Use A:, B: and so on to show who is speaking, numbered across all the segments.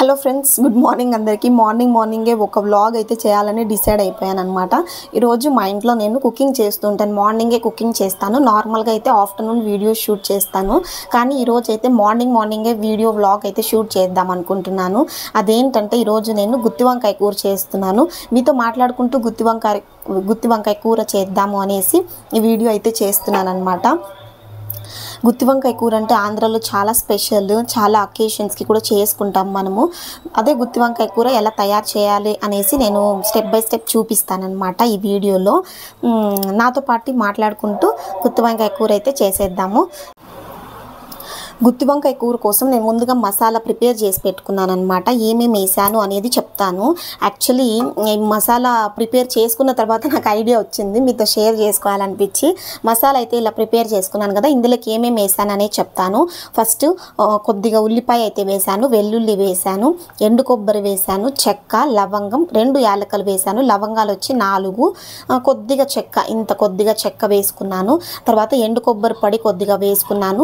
A: Hello friends, good morning అందరికీ. మార్నింగే ఒక వ్లాగ్ అయితే చేయాలని డిసైడ్ అయిపోయాను అనమాట. ఈరోజు మా ఇంట్లో నేను కుకింగ్ చేస్తుంటాను. మార్నింగే కుకింగ్ చేస్తాను. నార్మల్గా అయితే ఆఫ్టర్నూన్ వీడియో షూట్ చేస్తాను. కానీ ఈరోజు అయితే మార్నింగే వీడియో వ్లాగ్ అయితే షూట్ చేద్దాం అనుకుంటున్నాను. అదేంటంటే ఈరోజు నేను గుత్తి వంకాయ కూర చేస్తున్నాను. మీతో మాట్లాడుకుంటూ గుత్తి వంకాయ కూర చేద్దాము అనేసి ఈ వీడియో అయితే చేస్తున్నాను అనమాట. గుత్తి వంకాయ కూర అంటే ఆంధ్రాలో చాలా స్పెషల్, చాలా అకేషన్స్కి కూడా చేసుకుంటాం మనము. అదే గుత్తి వంకాయ కూర ఎలా తయారు చేయాలి అనేసి నేను స్టెప్ బై స్టెప్ చూపిస్తానన్నమాట ఈ వీడియోలో. నాతో పాటు మాట్లాడుకుంటూ గుత్తి వంకాయ కూర అయితే చేసేద్దాము. గుత్తి వంకాయ కూర కోసం నేను ముందుగా మసాలా ప్రిపేర్ చేసి పెట్టుకున్నాను అనమాట. ఏమేమి వేసాను అనేది చెప్తాను. యాక్చువల్లీ మసాలా ప్రిపేర్ చేసుకున్న తర్వాత నాకు ఐడియా వచ్చింది, మీతో షేర్ చేసుకోవాలనిపించి మసాలా అయితే ఇలా ప్రిపేర్ చేసుకున్నాను కదా. ఇందులోకి ఏమేమి వేసాను అనేది చెప్తాను. ఫస్ట్ కొద్దిగా ఉల్లిపాయ అయితే వేసాను, వెల్లుల్లి వేసాను, ఎండు కొబ్బరి వేసాను, చెక్క, లవంగం, 2 యాలకులు వేసాను. లవంగాలు వచ్చి 4, కొద్దిగా చెక్క, ఇంత కొద్దిగా చెక్క వేసుకున్నాను. తర్వాత ఎండు కొబ్బరి పొడి కొద్దిగా వేసుకున్నాను.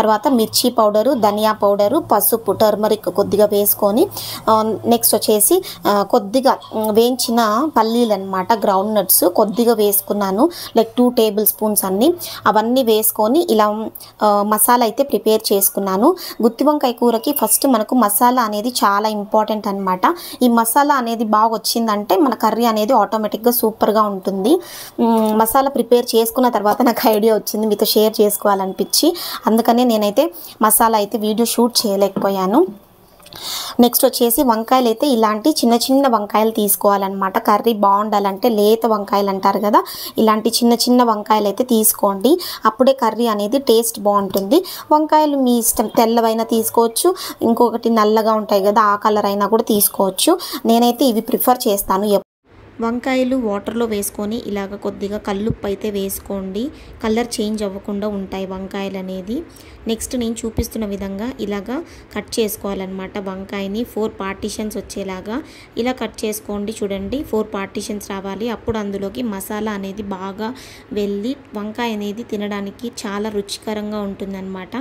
A: తర్వాత మిర్చి పౌడరు, ధనియా పౌడరు, పసుపు, టర్మరిక్ కొద్దిగా వేసుకొని నెక్స్ట్ వచ్చేసి కొద్దిగా వేయించిన పల్లీలు అనమాట, గ్రౌండ్ నట్స్ కొద్దిగా వేసుకున్నాను. లైక్ 2 టేబుల్ స్పూన్స్ అన్నీ. అవన్నీ వేసుకొని ఇలా మసాలా అయితే ప్రిపేర్ చేసుకున్నాను. గుత్తి వంకాయ కూరకి ఫస్ట్ మనకు మసాలా అనేది చాలా ఇంపార్టెంట్ అనమాట. ఈ మసాలా అనేది బాగా వచ్చిందంటే మన కర్రీ అనేది ఆటోమేటిక్గా సూపర్గా ఉంటుంది. మసాలా ప్రిపేర్ చేసుకున్న తర్వాత నాకు ఐడియా వచ్చింది, మీతో షేర్ చేసుకోవాలనిపించి, అందుకనే నేనైతే మసాలా అయితే వీడియో షూట్ చేయలేకపోయాను. నెక్స్ట్ వచ్చేసి వంకాయలు అయితే ఇలాంటి చిన్న వంకాయలు తీసుకోవాలన్నమాట. కర్రీ బాగుండాలంటే లేత వంకాయలు అంటారు కదా, ఇలాంటి చిన్న వంకాయలు అయితే తీసుకోండి. అప్పుడే కర్రీ అనేది టేస్ట్ బాగుంటుంది. వంకాయలు మీ ఇష్టం, తెల్లవైనా తీసుకోవచ్చు, ఇంకొకటి నల్లగా ఉంటాయి కదా ఆ కలర్ అయినా కూడా తీసుకోవచ్చు. నేనైతే ఇవి ప్రిఫర్ చేస్తాను. వంకాయలు వాటర్లో వేసుకొని ఇలాగ కొద్దిగా కల్లుప్పు అయితే వేసుకోండి. కలర్ చేంజ్ అవ్వకుండా ఉంటాయి వంకాయలు అనేది. నెక్స్ట్ నేను చూపిస్తున్న విధంగా ఇలాగా కట్ చేసుకోవాలన్నమాట. వంకాయని 4 పార్టీషన్స్ వచ్చేలాగా ఇలా కట్ చేసుకోండి. చూడండి, 4 పార్టీషన్స్ రావాలి. అప్పుడు అందులోకి మసాలా అనేది బాగా వెళ్ళి వంకాయ అనేది తినడానికి చాలా రుచికరంగా ఉంటుందన్నమాట.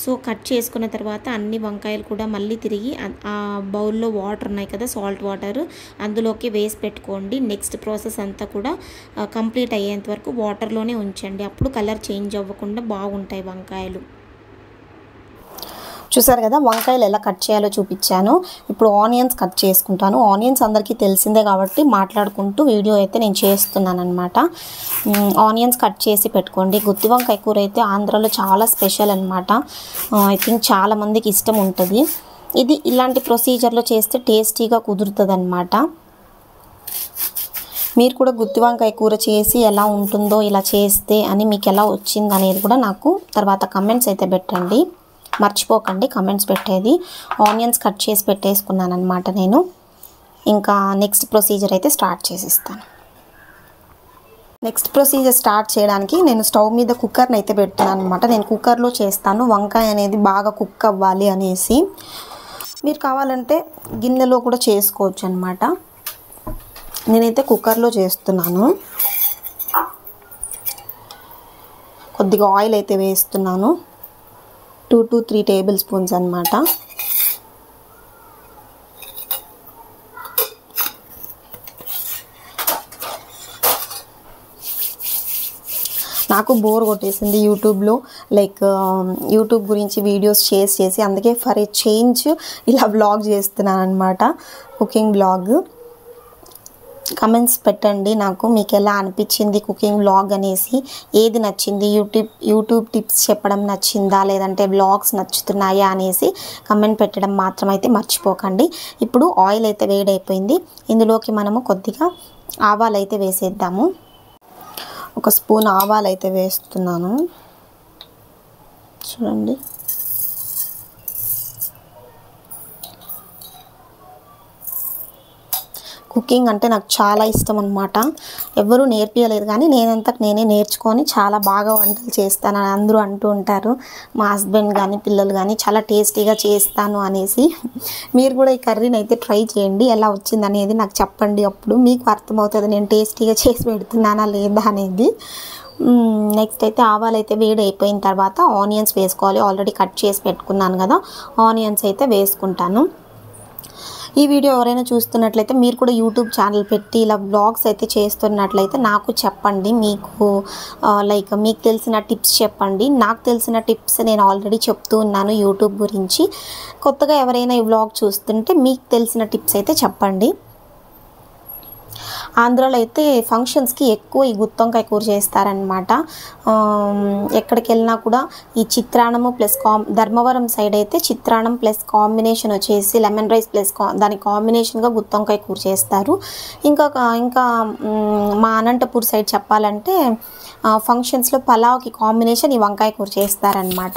A: సో కట్ చేసుకున్న తర్వాత అన్ని వంకాయలు కూడా మళ్ళీ తిరిగి ఆ బౌల్లో వాటర్ ఉన్నాయి కదా, సాల్ట్ వాటర్, అందులోకి వేసి పెట్టుకోండి. నెక్స్ట్ ప్రాసెస్ అంతా కూడా కంప్లీట్ అయ్యేంత వరకు వాటర్లోనే ఉంచండి. అప్పుడు కలర్ చేంజ్ అవ్వకుండా బాగుంటాయి వంకాయలు. చూసారు కదా, వంకాయలు ఎలా కట్ చేయాలో చూపించాను. ఇప్పుడు ఆనియన్స్ కట్ చేసుకుంటాను. ఆనియన్స్ అందరికీ తెలిసిందే కాబట్టి మాట్లాడుకుంటూ వీడియో అయితే నేను చేస్తున్నాను అనమాట. ఆనియన్స్ కట్ చేసి పెట్టుకోండి. గుత్తి వంకాయ కూర అయితే ఆంధ్రాలో చాలా స్పెషల్ అనమాట. ఐ థింక్ చాలామందికి ఇష్టం ఉంటుంది. ఇది ఇలాంటి ప్రొసీజర్లో చేస్తే టేస్టీగా కుదురుతుంది అనమాట. మీరు కూడా గుత్తి వంకాయ కూర చేసి ఎలా ఉంటుందో ఇలా చేస్తే అని మీకు ఎలా వచ్చింది అనేది కూడా నాకు తర్వాత కమెంట్స్ అయితే పెట్టండి. మర్చిపోకండి కమెంట్స్ పెట్టేది. ఆనియన్స్ కట్ చేసి పెట్టేసుకున్నాను అనమాట నేను. ఇంకా నెక్స్ట్ ప్రొసీజర్ అయితే స్టార్ట్ చేసిస్తాను. నెక్స్ట్ ప్రొసీజర్ స్టార్ట్ చేయడానికి నేను స్టవ్ మీద కుక్కర్ని అయితే పెడుతున్నాను అనమాట. నేను కుక్కర్లో చేస్తాను. వంకాయ అనేది బాగా కుక్ అవ్వాలి అనేసి. మీరు కావాలంటే గిన్నెలో కూడా చేసుకోవచ్చు అనమాట. నేనైతే కుక్కర్లో చేస్తున్నాను. కొద్దిగా ఆయిల్ అయితే వేస్తున్నాను. 2 to 3 టేబుల్ స్పూన్స్ అనమాట. నాకు బోర్ కొట్టేసింది యూట్యూబ్లో, లైక్ యూట్యూబ్ గురించి వీడియోస్ చేసి అందుకే ఫర్ ఏ చేంజ్ ఇలా వ్లాగ్ చేస్తున్నాను అనమాట, కుకింగ్ వ్లాగ్. కమెంట్స్ పెట్టండి నాకు, మీకు ఎలా అనిపించింది కుకింగ్ వ్లాగ్ అనేసి. ఏది నచ్చింది, యూట్యూబ్ టిప్స్ చెప్పడం నచ్చిందా, లేదంటే వ్లాగ్స్ నచ్చుతున్నాయా అనేసి కమెంట్ పెట్టడం మాత్రం అయితే మర్చిపోకండి. ఇప్పుడు ఆయిల్ అయితే వేడైపోయింది. ఇందులోకి మనము కొద్దిగా ఆవాలు అయితే వేసేద్దాము. 1 స్పూన్ ఆవాలు అయితే వేస్తున్నాను. చూడండి, కుకింగ్ అంటే నాకు చాలా ఇష్టం అనమాట. ఎవరూ నేర్పించలేదు కానీ నేనంతకు నేనే నేర్చుకొని చాలా బాగా వంటలు చేస్తానని అందరూ అంటూ ఉంటారు. మా హస్బెండ్ కానీ పిల్లలు కానీ చాలా టేస్టీగా చేస్తాను అనేసి. మీరు కూడా ఈ కర్రీని అయితే ట్రై చేయండి. ఎలా వచ్చింది అనేది నాకు చెప్పండి. అప్పుడు మీకు అర్థమవుతుంది నేను టేస్టీగా చేసి పెడుతున్నానా లేదా అనేది. నెక్స్ట్ అయితే ఆవాలు అయితే వేడి అయిపోయిన తర్వాత ఆనియన్స్ వేసుకోవాలి. ఆల్రెడీ కట్ చేసి పెట్టుకున్నాను కదా, ఆనియన్స్ అయితే వేసుకుంటాను. ఈ వీడియో ఎవరైనా చూస్తున్నట్లయితే మీరు కూడా యూట్యూబ్ ఛానల్ పెట్టి ఇలా వ్లాగ్స్ అయితే చేస్తున్నట్లయితే నాకు చెప్పండి. మీకు లైక్ మీకు తెలిసిన టిప్స్ చెప్పండి. నాకు తెలిసిన టిప్స్ నేను ఆల్రెడీ చెప్తూ ఉన్నాను యూట్యూబ్ గురించి. కొత్తగా ఎవరైనా ఈ వ్లాగ్ చూస్తుంటే మీకు తెలిసిన టిప్స్ అయితే చెప్పండి. ఆంధ్రాలో అయితే ఫంక్షన్స్కి ఎక్కువ ఈ గుత్తొంకాయ కూర చేస్తారనమాట. ఎక్కడికి వెళ్ళినా కూడా ఈ చిత్రాన్నము ప్లస్ ధర్మవరం సైడ్ అయితే చిత్రాన్నం ప్లస్ కాంబినేషన్ వచ్చేసి లెమన్ రైస్ ప్లస్ దాని కాంబినేషన్గా గుత్తొంకాయ కూర చేస్తారు. ఇంకా మా అనంతపూర్ సైడ్ చెప్పాలంటే ఫంక్షన్స్లో పలావ్కి కాంబినేషన్ ఈ వంకాయ కూర చేస్తారనమాట.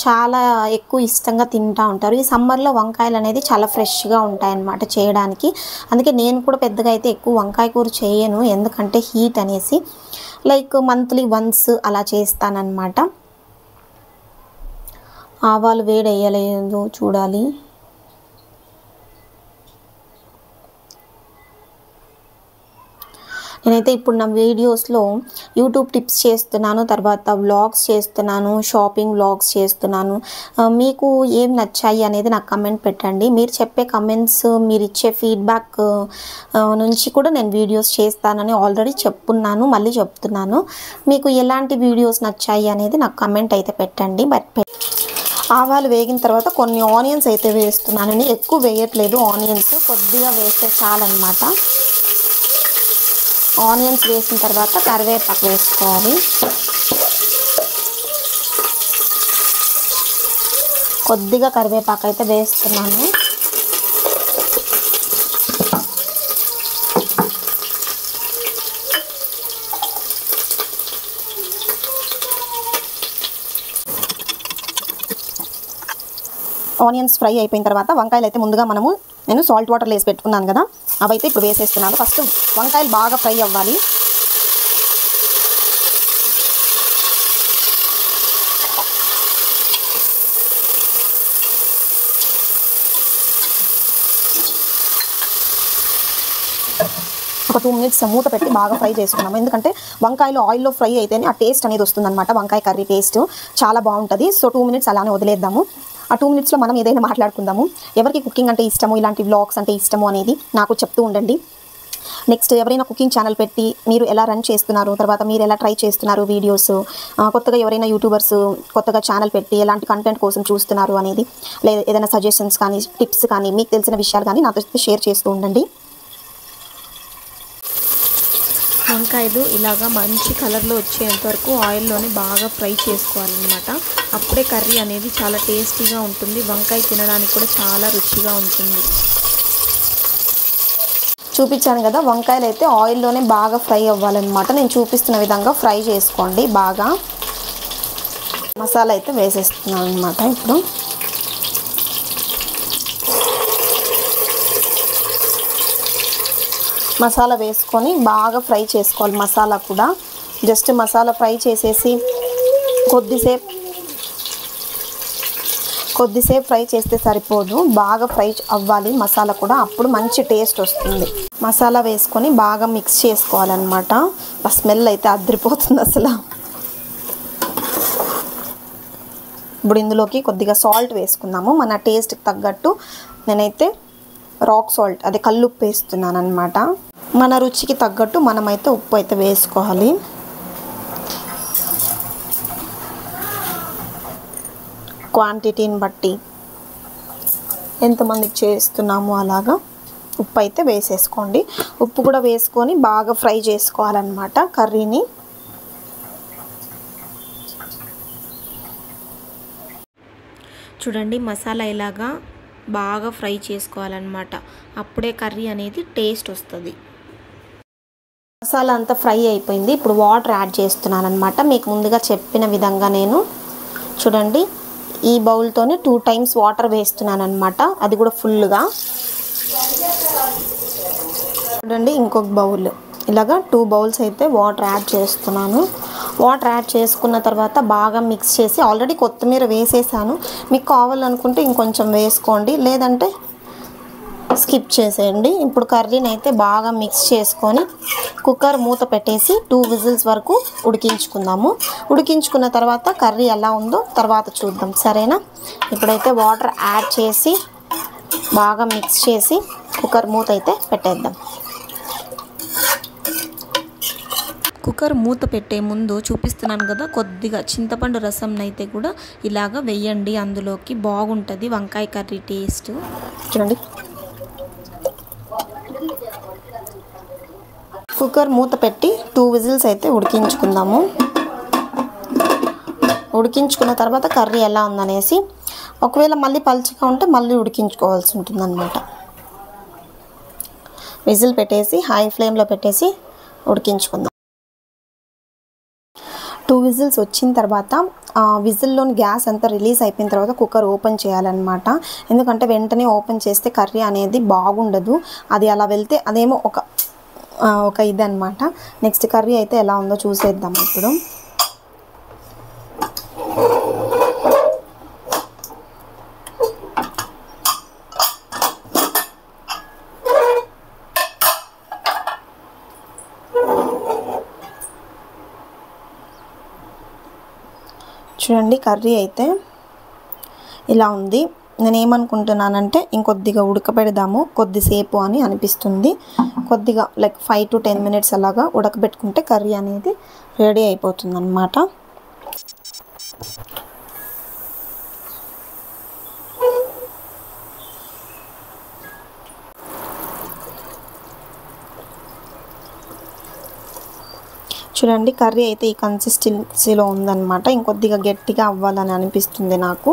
A: చాలా ఎక్కువ ఇష్టంగా తింటూ ఉంటారు. ఈ సమ్మర్లో వంకాయలు అనేది చాలా ఫ్రెష్గా ఉంటాయన్నమాట చేయడానికి. అందుకే నేను కూడా పెద్దగా అయితే ఎక్కువ వంకాయ కూర చేయను, ఎందుకంటే హీట్ అనేసి. లైక్ మంత్లీ వన్స్ అలా చేస్తానన్నమాట. ఆవాలు వేడి వేయలేదు చూడాలి. నేనైతే ఇప్పుడు నా వీడియోస్లో యూట్యూబ్ టిప్స్ చేస్తున్నాను, తర్వాత వ్లాగ్స్ చేస్తున్నాను, షాపింగ్ వ్లాగ్స్ చేస్తున్నాను. మీకు ఏం నచ్చాయి అనేది నాకు కమెంట్ పెట్టండి. మీరు చెప్పే కమెంట్స్, మీరు ఇచ్చే ఫీడ్బ్యాక్ నుంచి కూడా నేను వీడియోస్ చేస్తానని ఆల్రెడీ చెప్పున్నాను, మళ్ళీ చెప్తున్నాను. మీకు ఎలాంటి వీడియోస్ నచ్చాయి అనేది నాకు కమెంట్ అయితే పెట్టండి. ఆవాలు వేగిన తర్వాత కొన్ని ఆనియన్స్ అయితే వేస్తున్నాను. ఎక్కువ వేయట్లేదు, ఆనియన్స్ కొద్దిగా వేస్తే చాలన్నమాట. ఆనియన్స్ వేసిన తర్వాత కరివేపాకు వేసుకోవాలి. కొద్దిగా కరివేపాకు అయితే వేస్తున్నాను. ఆనియన్స్ ఫ్రై అయిపోయిన తర్వాత వంకాయలు అయితే ముందుగా నేను సాల్ట్ వాటర్లో వేసి పెట్టుకున్నాను కదా, అవైతే ఇప్పుడు వేసేస్తున్నాను. ఫస్ట్ వంకాయలు బాగా ఫ్రై అవ్వాలి. ఒక 2 minutes మూత పెట్టి బాగా ఫ్రై చేసుకున్నాము. ఎందుకంటే వంకాయలు ఆయిల్లో ఫ్రై అయితేనే ఆ టేస్ట్ అనేది వస్తుందన్నమాట. వంకాయ కర్రీ టేస్ట్ చాలా బాగుంటుంది. సో 2 minutes అలానే వదిలేద్దాము. ఆ 2 minutesలో మనం ఏదైనా మాట్లాడుకుందాము. ఎవరికి కుకింగ్ అంటే ఇష్టము, ఇలాంటి వ్లాగ్స్ అంటే ఇష్టము అనేది నాకు చెప్తూ ఉండండి. నెక్స్ట్ ఎవరైనా కుకింగ్ ఛానల్ పెట్టి మీరు ఎలా రన్ చేస్తున్నారు, తర్వాత మీరు ఎలా ట్రై చేస్తున్నారు వీడియోస్, కొత్తగా ఎవరైనా యూట్యూబర్స్ కొత్తగా ఛానల్ పెట్టి ఎలాంటి కంటెంట్ కోసం చూస్తున్నారు అనేది, లేదా ఏదైనా సజెషన్స్ కానీ టిప్స్ కానీ మీకు తెలిసిన విషయాలు కానీ నాతో షేర్ చేస్తూ ఉండండి.
B: వంకాయలు ఇలాగా మంచి కలర్లో వచ్చేంత వరకు ఆయిల్లోనే బాగా ఫ్రై చేసుకోవాలన్నమాట. అప్పుడే కర్రీ అనేది చాలా టేస్టీగా ఉంటుంది. వంకాయ తినడానికి కూడా చాలా రుచిగా ఉంటుంది.
A: చూపించాను కదా, వంకాయలు అయితే ఆయిల్లోనే బాగా ఫ్రై అవ్వాలన్నమాట. నేను చూపిస్తున్న విధంగా ఫ్రై చేసుకోండి బాగా. మసాలా అయితే వేసేస్తున్నాను అనమాట. ఇప్పుడు మసాలా వేసుకొని బాగా ఫ్రై చేసుకోవాలి. మసాలా కూడా జస్ట్ మసాలా ఫ్రై చేసేసి కొద్దిసేపు ఫ్రై చేస్తే సరిపోదు, బాగా ఫ్రై అవ్వాలి మసాలా కూడా, అప్పుడు మంచి టేస్ట్ వస్తుంది. మసాలా వేసుకొని బాగా మిక్స్ చేసుకోవాలన్నమాట. ఆ స్మెల్ అయితే అదిరిపోతుంది అసలు. ఇప్పుడు ఇందులోకి కొద్దిగా సాల్ట్ వేసుకుందాము, మన టేస్ట్కి తగ్గట్టు. నేనైతే రాక్ సాల్ట్, అదే కల్లుప్పు వేస్తున్నాను అనమాట. మన రుచికి తగ్గట్టు మనమైతే ఉప్పు అయితే వేసుకోవాలి. క్వాంటిటీని బట్టి ఎంతమందికి చేస్తున్నాము అలాగా ఉప్పు అయితే వేసేసుకోండి. ఉప్పు కూడా వేసుకొని బాగా ఫ్రై చేసుకోవాలన్నమాట కర్రీని.
B: చూడండి, మసాలా ఇలాగా బాగా ఫ్రై చేసుకోవాలన్నమాట. అప్పుడే కర్రీ అనేది టేస్ట్ వస్తుంది.
A: మసాలా అంతా ఫ్రై అయిపోయింది. ఇప్పుడు వాటర్ యాడ్ చేస్తున్నాను అనమాట. మీకు ముందుగా చెప్పిన విధంగా నేను చూడండి ఈ బౌల్తోనే 2 times వాటర్ వేస్తున్నాను అనమాట. అది కూడా ఫుల్గా. చూడండి ఇంకొక బౌల్, ఇలాగా 2 bowls అయితే వాటర్ యాడ్ చేస్తున్నాను. వాటర్ యాడ్ చేసుకున్న తర్వాత బాగా మిక్స్ చేసి, ఆల్రెడీ కొత్తిమీర వేసేసాను. మీకు కావాలనుకుంటే ఇంకొంచెం వేసుకోండి, లేదంటే స్కిప్ చేసేయండి. ఇప్పుడు కర్రీని అయితే బాగా మిక్స్ చేసుకొని కుక్కర్ మూత పెట్టేసి 2 whistles వరకు ఉడికించుకుందాము. ఉడికించుకున్న తర్వాత కర్రీ ఎలా ఉందో తర్వాత చూద్దాం, సరేనా? ఇప్పుడైతే వాటర్ యాడ్ చేసి బాగా మిక్స్ చేసి కుక్కర్ మూత అయితే పెట్టేద్దాం.
B: కుక్కర్ మూత పెట్టే ముందు చూపిస్తున్నాను కదా, కొద్దిగా చింతపండు రసం అయితే కూడా ఇలాగ వేయండి, అందులోకి బాగుంటుంది వంకాయ కర్రీ టేస్ట్.
A: చూడండి, కుక్కర్ మూత పెట్టి 2 విజిల్స్ అయితే ఉడికించుకుందాము. ఉడికించుకున్న తర్వాత కర్రీ ఎలా ఉందనేసి, ఒకవేళ మళ్ళీ పలుచగా ఉంటే మళ్ళీ ఉడికించుకోవాల్సి ఉంటుందన్నమాట. విజిల్ పెట్టేసి హై ఫ్లేమ్లో పెట్టేసి ఉడికించుకుందాం. 2 విజిల్స్ వచ్చిన తర్వాత విజిల్లోని గ్యాస్ అంతా రిలీజ్ అయిపోయిన తర్వాత కుక్కర్ ఓపెన్ చేయాలన్నమాట. ఎందుకంటే వెంటనే ఓపెన్ చేస్తే కర్రీ అనేది బాగుండదు. అది అలా వెళ్తే అదేమో ఒక ఇది అనమాట. నెక్స్ట్ కర్రీ అయితే ఎలా ఉందో చూసేద్దాం ఇప్పుడు. చూడండి, కర్రీ అయితే ఇలా ఉంది. నేనేమనుకుంటున్నానంటే ఇంకొద్దిగా ఉడకబెడదాము కొద్దిసేపు అని అనిపిస్తుంది. కొద్దిగా లైక్ 5 to 10 minutes అలాగా ఉడకబెట్టుకుంటే కర్రీ అనేది రెడీ అయిపోతుంది అన్నమాట. చూడండి, కర్రీ అయితే ఈ కన్సిస్టెన్సీలో ఉందన్నమాట. ఇంకొద్దిగా గట్టిగా అవ్వాలని అనిపిస్తుంది నాకు.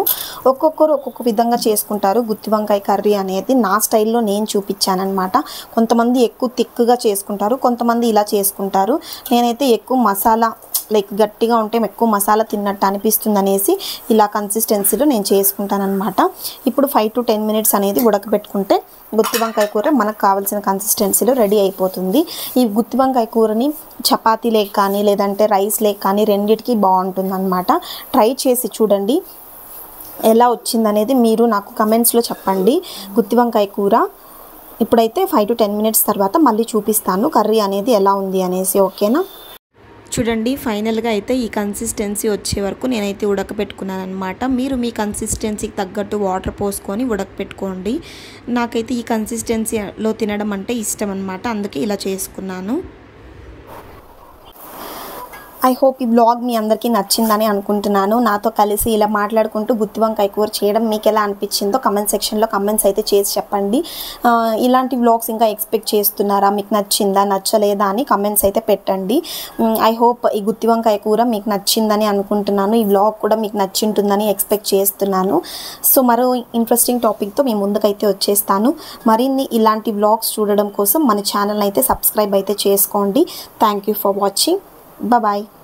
A: ఒక్కొక్కరు ఒక్కొక్క విధంగా చేసుకుంటారు గుత్తి వంకాయ కర్రీ అనేది. నా స్టైల్లో నేను చూపించానమాట. కొంతమంది ఎక్కువ థిక్గా చేసుకుంటారు, కొంతమంది ఇలా చేసుకుంటారు. నేనైతే ఎక్కువ మసాలా లైక్ గట్టిగా ఉంటే ఎక్కువ మసాలా తిన్నట్టు అనిపిస్తుంది అనేసి ఇలా కన్సిస్టెన్సీలో నేను చేసుకుంటానమాట. ఇప్పుడు 5 to 10 minutes అనేది ఉడకబెట్టుకుంటే గుత్తి వంకాయ కూర మనకు కావాల్సిన కన్సిస్టెన్సీలో రెడీ అయిపోతుంది. ఈ గుత్తి వంకాయ కూరని చపాతీ లేక కానీ లేదంటే రైస్ లేక కానీ రెండిటికి బాగుంటుంది అనమాట. ట్రై చేసి చూడండి ఎలా వచ్చిందనేది మీరు నాకు కమెంట్స్లో చెప్పండి. గుత్తి వంకాయ కూర ఇప్పుడైతే 5 to 10 minutes తర్వాత మళ్ళీ చూపిస్తాను కర్రీ అనేది ఎలా ఉంది అనేసి. ఓకేనా?
B: చూడండి, ఫైనల్గా అయితే ఈ కన్సిస్టెన్సీ వచ్చే వరకు నేనైతే ఉడకపెట్టుకున్నాను అనమాట. మీరు మీ కన్సిస్టెన్సీకి తగ్గట్టు వాటర్ పోసుకొని ఉడకపెట్టుకోండి. నాకైతే ఈ కన్సిస్టెన్సీలో తినడం అంటే ఇష్టం అనమాట, అందుకే ఇలా చేసుకున్నాను.
A: ఐ హోప్ ఈ బ్లాగ్ మీ అందరికీ నచ్చిందని అనుకుంటున్నాను. నాతో కలిసి ఇలా మాట్లాడుకుంటూ గుత్తి వంకాయ కూర చేయడం మీకు ఎలా అనిపించిందో కమెంట్ సెక్షన్లో కమెంట్స్ అయితే చేసి చెప్పండి. ఇలాంటి బ్లాగ్స్ ఇంకా ఎక్స్పెక్ట్ చేస్తున్నారా, మీకు నచ్చిందా నచ్చలేదా అని కమెంట్స్ అయితే పెట్టండి. ఐ హోప్ ఈ గుత్తి వంకాయ కూర మీకు నచ్చిందని అనుకుంటున్నాను. ఈ బ్లాగ్ కూడా మీకు నచ్చింటుందని ఎక్స్పెక్ట్ చేస్తున్నాను. సో మరో ఇంట్రెస్టింగ్ టాపిక్తో మీ ముందుకైతే వచ్చేస్తాను. మరిన్ని ఇలాంటి బ్లాగ్స్ చూడడం కోసం మన ఛానల్ అయితే సబ్స్క్రైబ్ అయితే చేసుకోండి. Thank you for watching. Bye bye.